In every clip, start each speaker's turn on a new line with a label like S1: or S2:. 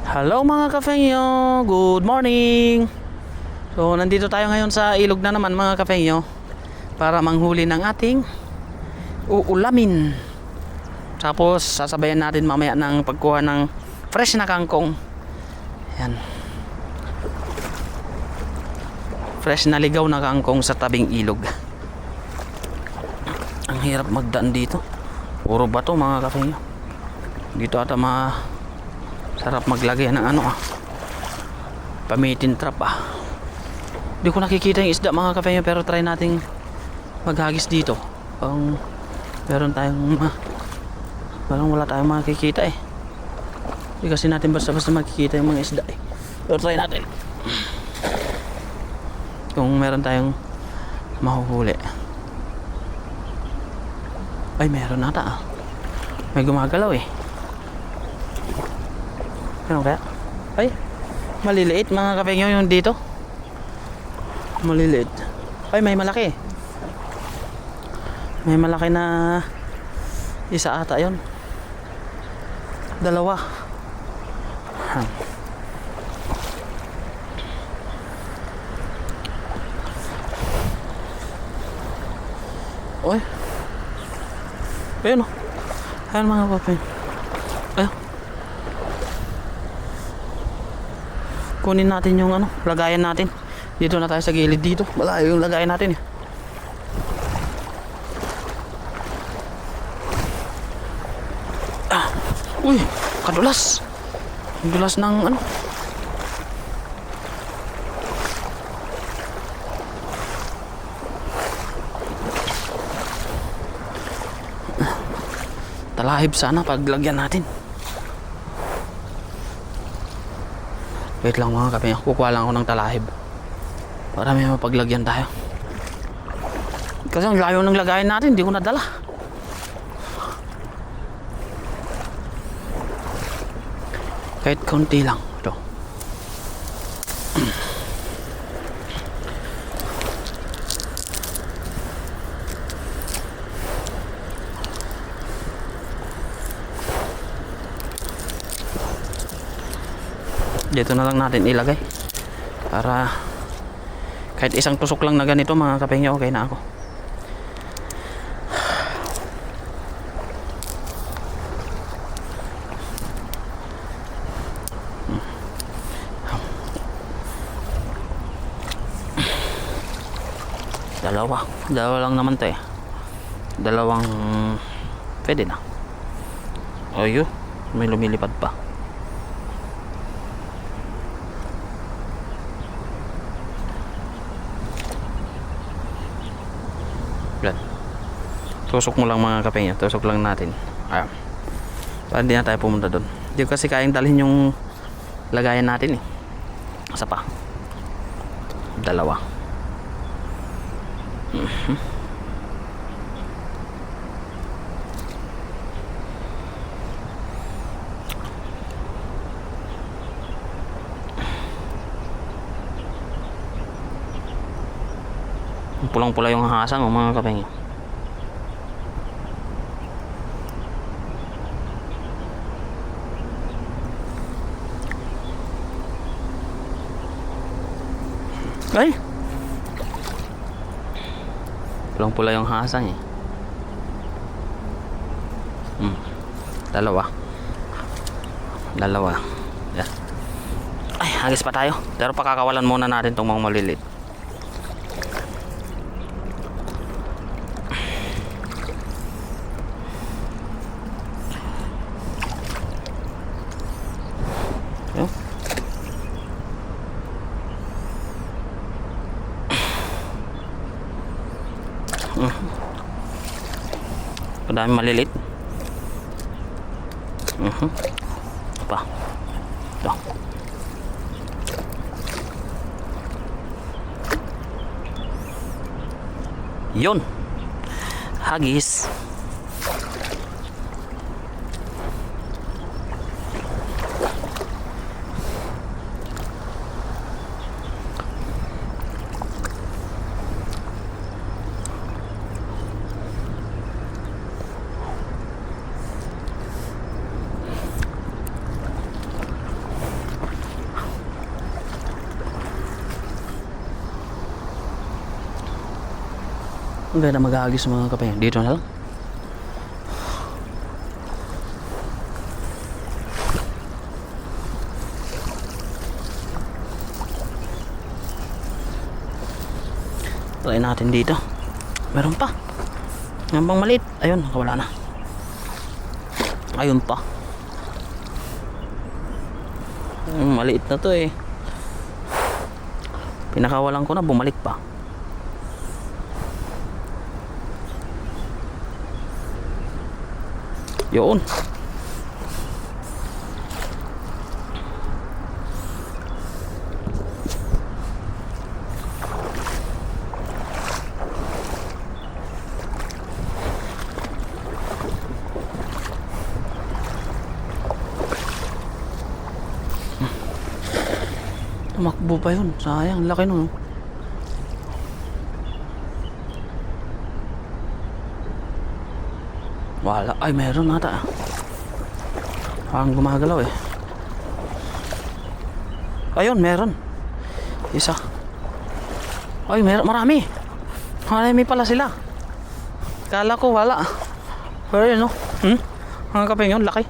S1: Hello mga kafengyo, good morning. So nandito tayo ngayon sa ilog na naman mga kafengyo para manghuli ng ating uulamin. Tapos sasabayan natin mamaya ng pagkuha ng fresh na kangkong. Yan. Fresh na ligaw na kangkong sa tabing ilog. Ang hirap magdaan dito. Puro bato mga kafengyo. Dito ata sarap maglagay ng pamitin trap Hindi ko nakikita yung isda mga kafengyo, pero try nating maghagis dito. Meron tayong parang wala tayong makikita Hindi kasi natin basta-basta makikita yung mga isda Pero try natin kung meron tayong mahuhuli. Ay, meron ata may gumagalaw Ano kaya? Ay, maliliit mga kafengyo yung dito. Maliliit. Ay, may malaki. May malaki na isa ata yon. Dalawa. Oy. Ayun Ayun mga kafengyo. Ayun. Kunin natin yung lagayan natin. Dito na tayo sa gilid dito. Malayo yung lagayan natin Uy, kadulas. Ang dulas ng talahib sana paglagyan natin. Wait lang mga kafengyo, kukuha lang ako ng talahib para may mapaglagyan tayo. Kasi ang layo ng lagayan natin, hindi ko nadala. Kahit konti lang ito. Dito na lang natin ilagay para kahit isang tusok lang na ganito mga kafengyo, okay na ako. Dalawa lang naman to dalawang pwede na. Ayun, may lumilipad pa. Tusok mo lang mga kafengyo, tusok lang natin para hindi na tayo pumunta doon. Hindi kasi kayang dalhin yung lagayan natin isa pa, dalawa. Pulang-pula yung hasang mga kafengyo. Ay, pulang-pula yung hasang Dalawa. Yeah. Ay, hagis pa tayo. Pero pakakawalan muna natin tong mga malilit. Madami malilit. Pa. Ito. Yun. Hagis. Ang ganda mag-aagis mga kape. Dito na lang. Try natin dito. Meron pa. Yan bang maliit? Ayun, wala na. Ayun pa. Maliit na to eh. Pinakawalan ko na, bumalik pa. Yun. Tumakbo pa yun. Sayang, laki nun. Wala. Ay, meron nata. Parang gumagalaw eh. Ayun, meron. Isa. Ay, meron. Marami. Marami pala sila. Kala ko wala. Pero yun, no? Ang kapeng yun, laki.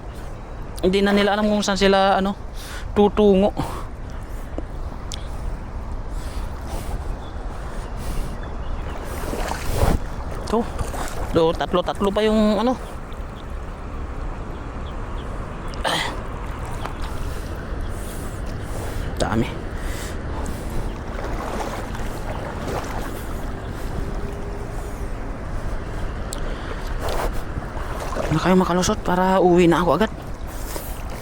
S1: Hindi na nila alam kung saan sila, tutungo. Ito. Tatlo pa yung dami. Na kayo makalusot para uwi na ako agad.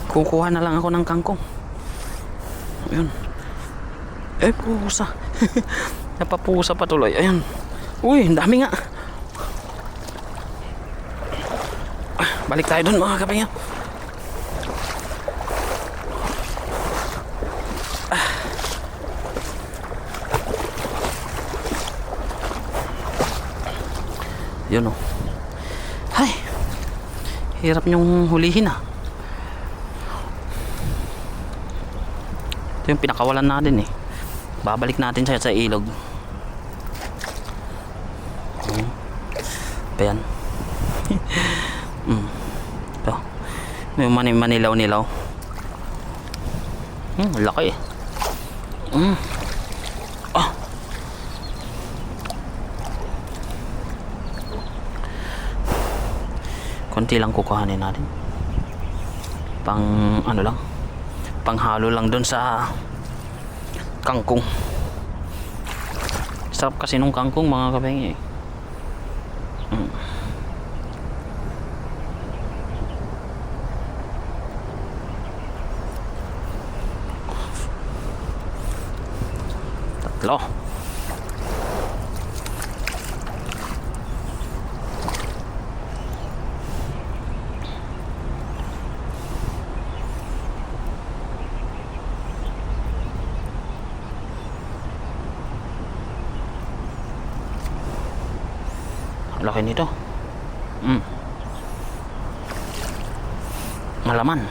S1: Kukuha na lang ako ng kangkong. Ayun. Pusa. Napapusa pa tuloy. Ayun. Uy, ang dami nga. Balik tayo dun mga kapingyo. Yun o. Ay, hirap nyong hulihin ah. Ito yung pinakawalan natin eh. Babalik natin siya sa ilog. Ayan. Ito. May manilaw-nilaw. Laki eh. Konti lang kukuhanin natin. Pang lang. Panghalo lang dun sa kangkong. Sarap kasi nung kangkong mga kapengye eh. Tatlo. Laki nito. Malaman.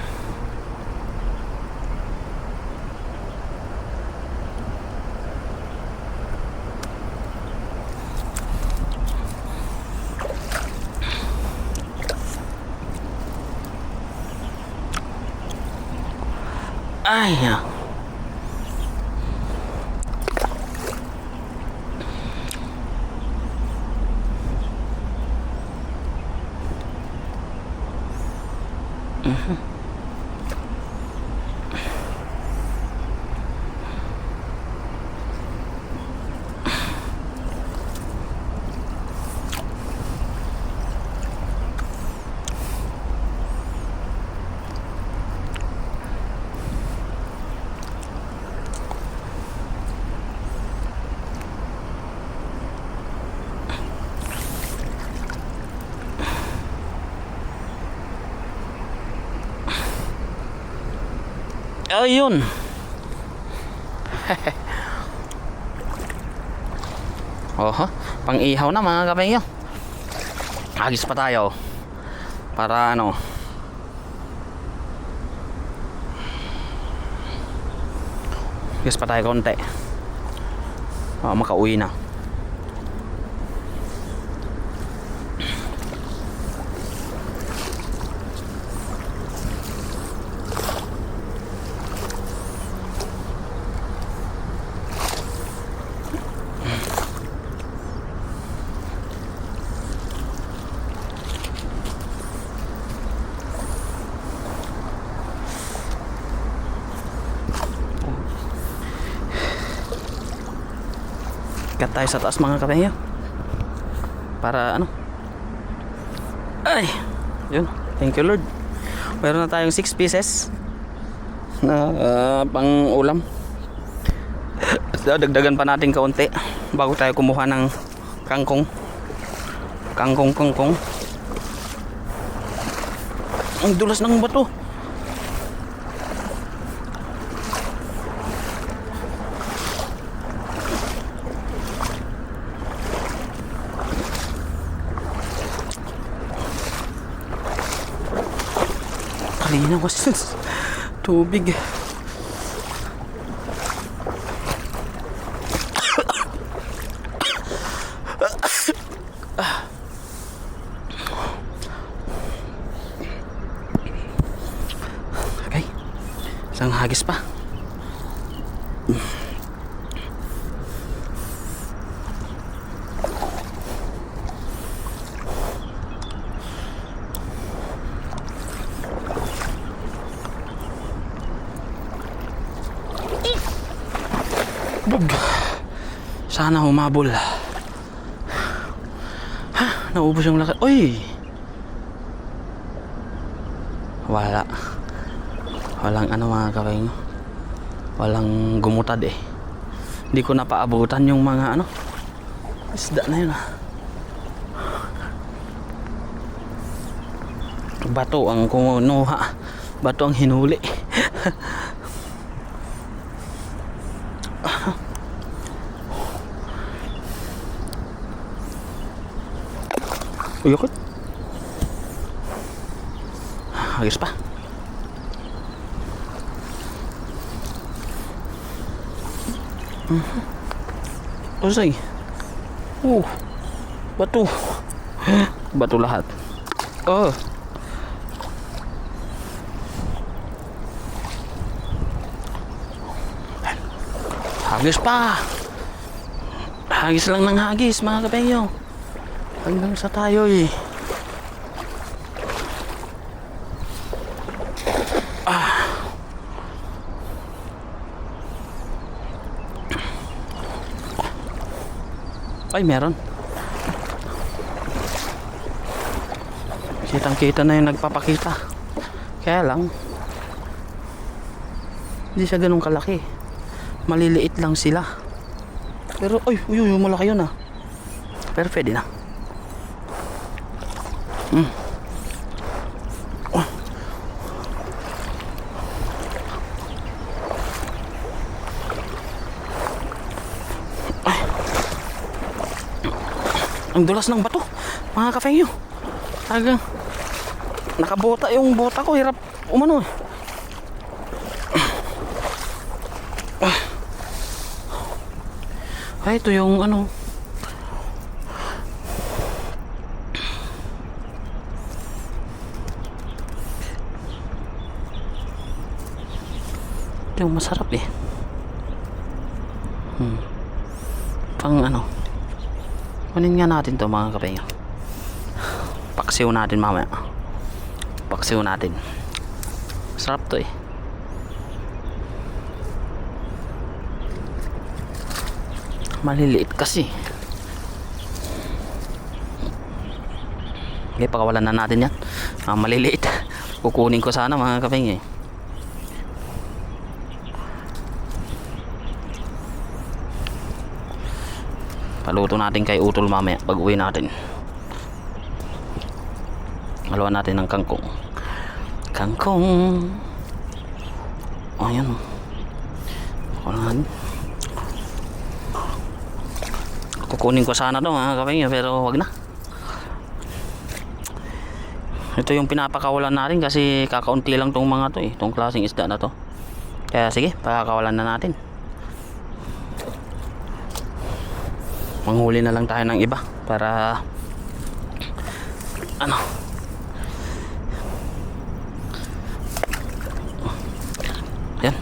S1: Ay, ayun. Oho, pang ihaw na mga kapengyo. Agis pa tayo para agis pa tayo konti. Makauwi na. Ikat tayo sa taas mga kapengyo. Para ano? Ay! Yun. Thank you Lord. Meron na tayong 6 pieces na pang ulam. Dagdagan pa natin kaunti bago tayo kumuha ng kangkong. Kangkong. Ang dulas ng bato. Kanina kasi tubig. Okay. Isang hagis pa. Bug. Sana humabol. Ha, naubos yung lakas. Uy. Walang ano mga kapengyo. Walang gumutad eh. Hindi ko napaabutan yung mga ano. Isda na yun ah. Bato ang kumuha. Bato ang hinuli. Uyokot. Agis pa. Usay. Bato. Bato lahat. Oh. Hagis pa. Hagis lang ng hagis mga kapengyo. Hanggang sa tayo eh. Ay, meron. Kitang-kita na yung nagpapakita. Kaya lang, hindi siya ganun kalaki. Maliliit lang sila. Pero, uy, malaki yun ah. Pero pwede na. Ang dulas ng bato mga kapengyo. Talagang nakabota yung bota ko. Hirap umano eh. Ay, ito yung ano. Ito yung masarap eh. Pang ano. Kunin nga natin to mga kapengyo. Paksiw natin mamaya. Paksiw natin. Sarap to eh. Maliliit kasi. Okay, pakawalan na natin yan. Maliliit. Kukunin ko sana mga kapengyo eh. Paluto natin kay utol mamaya pag uwi natin. Haluan natin ng kangkong. Ayan. Kukunin ko sana to mga kapengyo pero wag na. Ito yung pinapakawalan natin kasi kakaunti lang tong mga to eh, tong klaseng isda na to. Kaya sige, pakakawalan na natin. Manghuli na lang tayo ng iba para ano. Yan.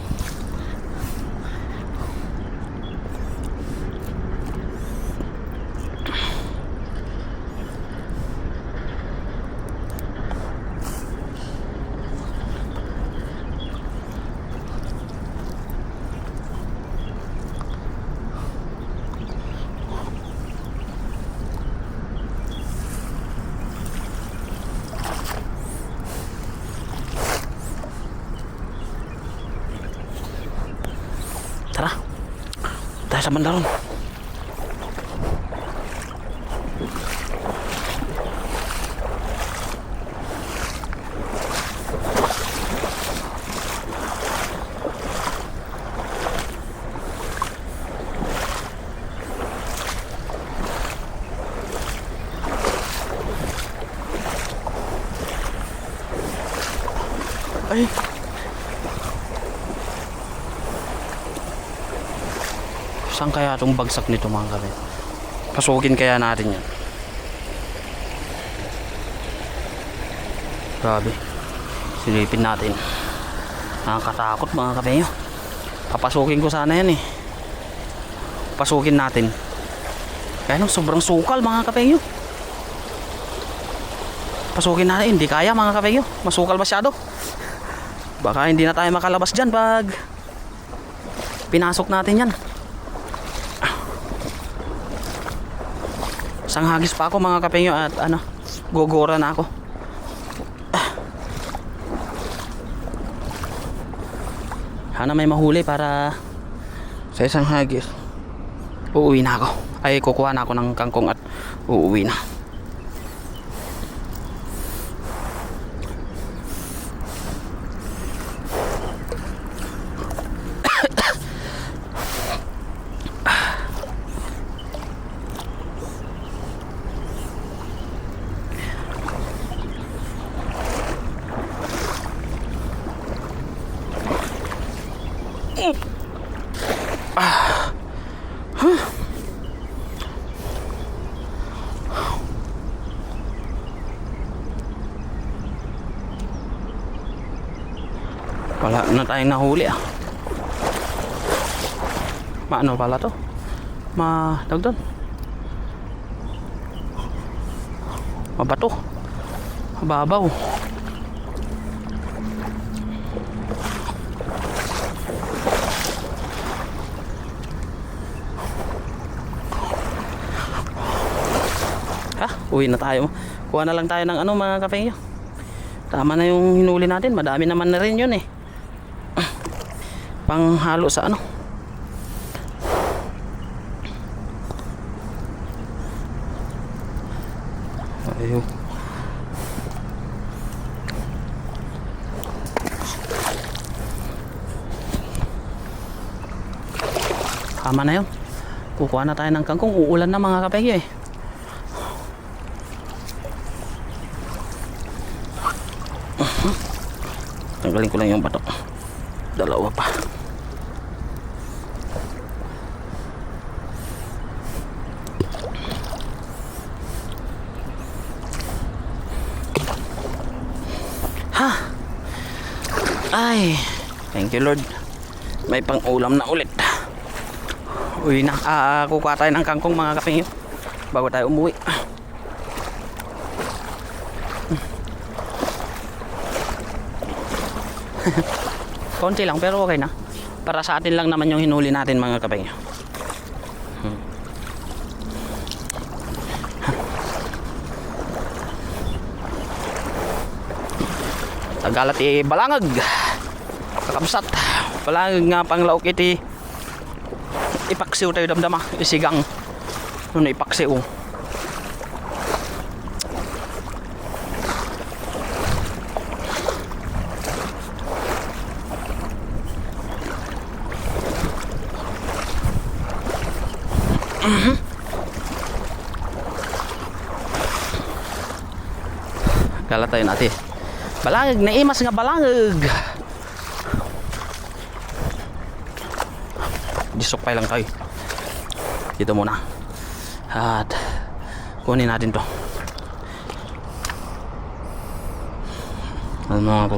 S1: tayo sa banda ron. Ay. Saan kaya itong bagsak nito mga kapatid? Pasukin kaya natin yan. Grabe. Silipin natin. Nakakatakot mga kapatid. Papasukin ko sana yan eh. Pasukin natin. Kaya nung sobrang sukal mga kapatid. Pasukin natin. Hindi kaya mga kapatid. Masukal masyado. Baka hindi na tayo makalabas dyan pag pinasok natin yan. Sanghagis pa ako mga kapengyo at ano, gogora na ako. Sana may mahuli para sa isang hagis. Uuwi na ako. Ay kukuha na ako ng kangkong at uuwi na. Wala na tayong nahuli ah. Maano pala to? Tawag doon. Mabato. Mababaw. Ha? Uwi na tayo. Kuha na lang tayo ng ano mga kapengyo. Tama na yung hinuli natin. Madami naman na rin yun eh. Panghalo sa ano. Ayun. Tama na yun. Kukuha na tayo ng kangkong. Uulan na mga kapengyo eh. Tanggalin ko lang yung batok. Dalawa pa. Ha? Ay, thank you Lord. May pang-ulam na ulit. Uwi na. Kukuha tayo ng kangkong mga kapingyo bago tayo umuwi. Konti lang pero okay na. Para sa atin lang naman yung hinuli natin mga kapengyo. Tagalat balangag. Kakabsat. Balangag nga panglaok iti ipaksiw tayo damdama. Isigang. Ano ipaksiw. Galat tayo natin. Balangag, naimas nga balangag. Disukpay lang tayo. Dito muna. At kunin natin to. Ano ako?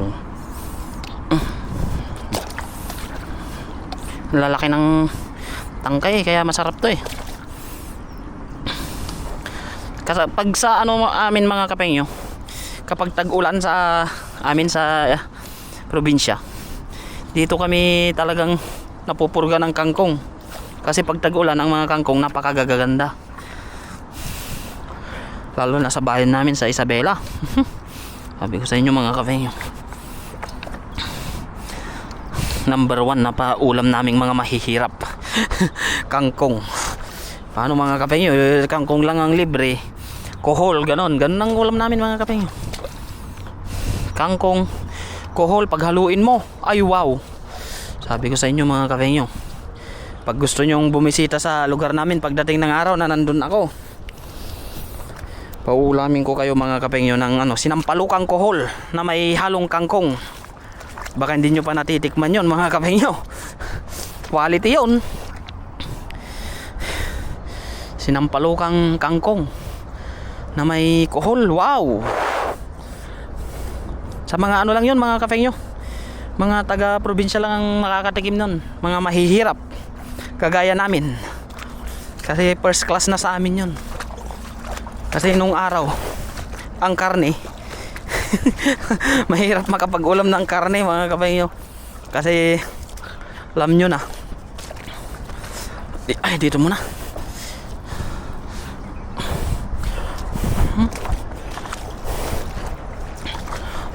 S1: Lalaki ng tangkay kaya masarap to eh. Kasi pag sa ano amin mga kapengyo, kapag tag-ulan sa amin sa probinsya, dito kami talagang napupurga ng kangkong. Kasi pag tag-ulan ang mga kangkong napakagaganda. Lalo na sa bayan namin sa Isabela. Sabi ko sa inyo mga kapengyo, number 1 na pa ulam naming mga mahihirap. Kangkong. Paano mga kapengyo? Kangkong lang ang libre. Kohol, ganon. Ganon ang ulam namin mga kapengyo. Kangkong, kohol, paghaluin mo. Ay wow. Sabi ko sa inyo mga kapengyo, pag gusto nyong bumisita sa lugar namin pagdating ng araw na nandun ako, paulamin ko kayo mga kapengyo ng sinampalukang kohol na may halong kangkong. Baka hindi nyo pa natitikman yon mga kapengyo. Quality yon. Sinampalukang kangkong na may kohol. Wow. Sa mga lang yon mga kapengyo, mga taga probinsya lang ang makakatikim nun, mga mahihirap kagaya namin, kasi first class na sa amin yun. Kasi nung araw ang karne mahirap makapag-ulam ng karne mga kapengyo, kasi alam nyo na. Ay, dito muna.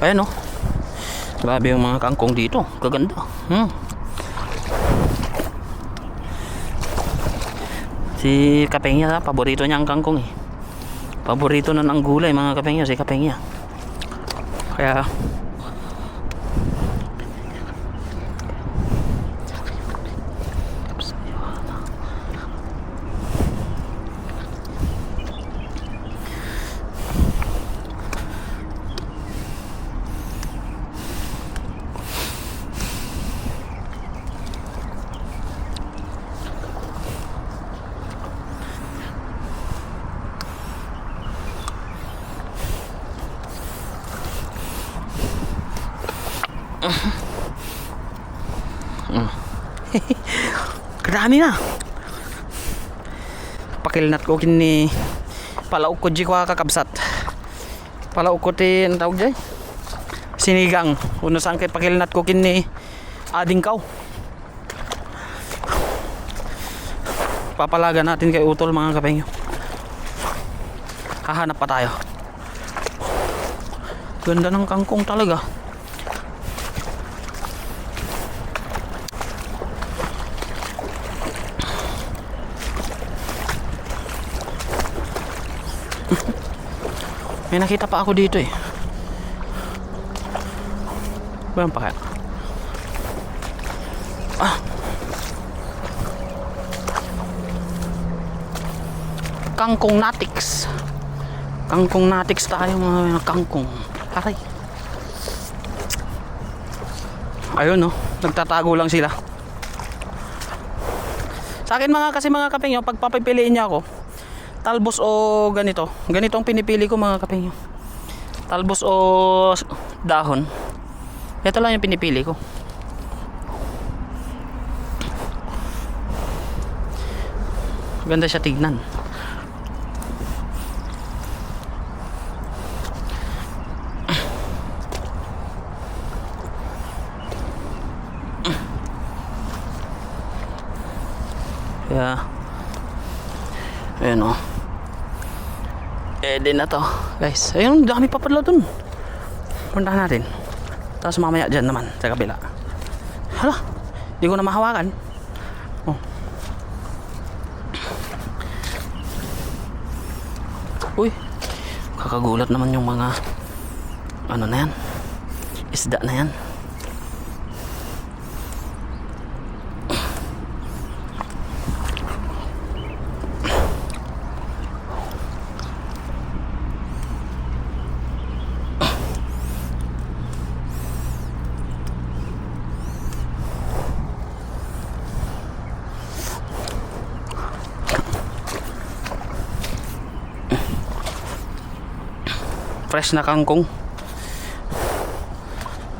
S1: Ayan o. Grabe yung mga kangkong dito. Kaganda. Si Kapengya, paborito niya ang kangkong eh. Paborito na ng gulay mga Kapengya, si Kapengya. Kaya kadami na. Pakilnat ko kini palaok ko di ko kakabsat. Palaok ko tin tawag jay sinigang. Uno sangkit pakilnat ko kini ading kaw. Papalaga natin kay utol mga kapengyo. Hahanap pa tayo. Ganda ng kangkong talaga. May nakita pa ako dito eh. Bayan pa kaya? Kangkong natics. Kangkong natics tayo mga kangkong. Aray. Ayun no, nagtatago lang sila. Sa akin mga kapengyo, pag papipiliin niya ako, talbos o ganito. Ganito ang pinipili ko mga kapengyo. Talbos o dahon. Ito lang yung pinipili ko. Ganda siya tignan. Kaya ayan o. Din na to guys. Ayun, dami pa pala dun. Puntahan natin. Tapos mamaya dyan naman sa kabila. Hala, di ko na mahawakan. Oh. Uy, kakagulat naman yung mga ano na yan, isda na yan. Fresh na kangkong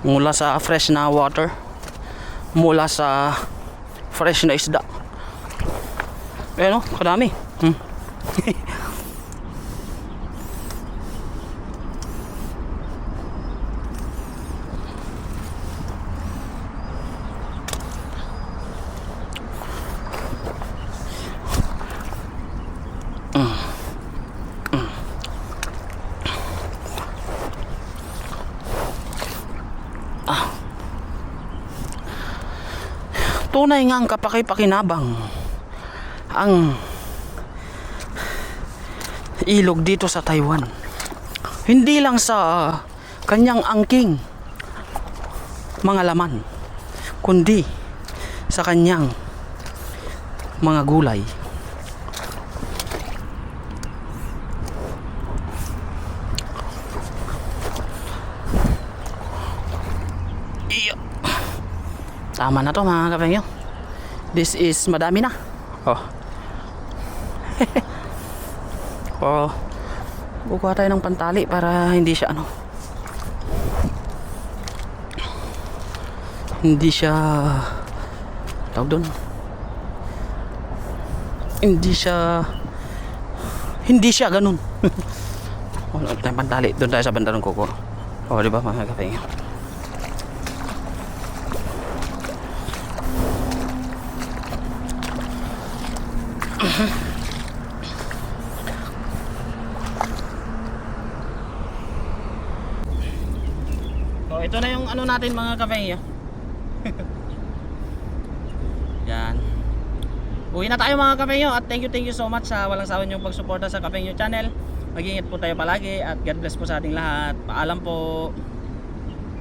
S1: mula sa fresh na water, mula sa fresh na isda. Ayan o, kadami. Tunay nga ang kapaki-pakinabang ang ilog dito sa Taiwan. Hindi lang sa kanyang angking mga laman, kundi sa kanyang mga gulay. Iyo. Tama na to mga kapengyo. This is madami na. Oh. Oh. Bukuha tayo ng pantali para hindi siya ano. Hindi siya tawag doon. Hindi siya ganun. Wala tayong pantali. Doon tayo sa banda ng kuko. Oh, di ba mga kapengyo? So ito na yung ano natin mga kapengyo. Yan. Uwi na tayo mga kapengyo at thank you so much sa walang sawa niyong pagsuporta sa Kapengyo channel. Mag-ingat po tayo palagi at God bless po sa ating lahat. Paalam po.